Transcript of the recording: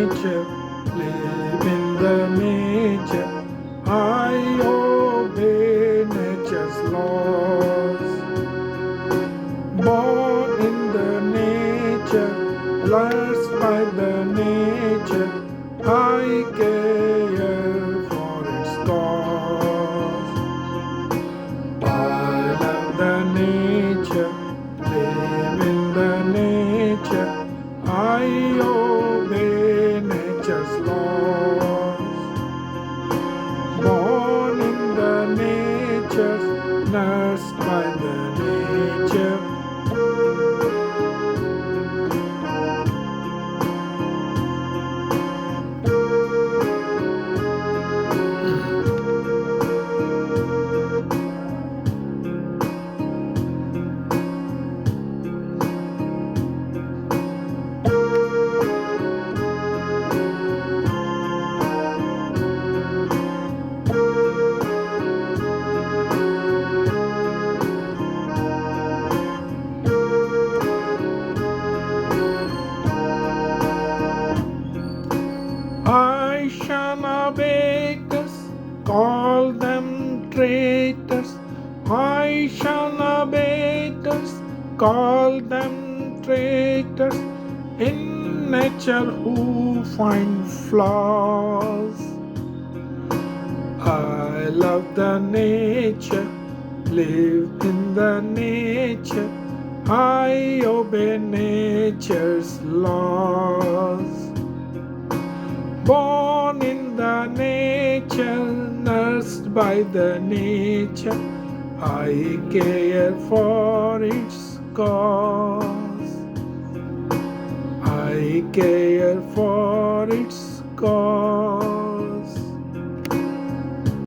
nature, live in the nature. I obey nature's laws. Born in the nature, blessed by the nature. I care for its cause. I love the nature, live in the nature. I obey nature's laws. Born in the nature, nursed by the nature. I shun abettors, call them traitors. I shun abettors, call them traitors. In nature who find flaws. I love the nature, live in the nature. I obey nature's laws. Born in the nature, nursed by the nature. I care for its cause. I care for its cause.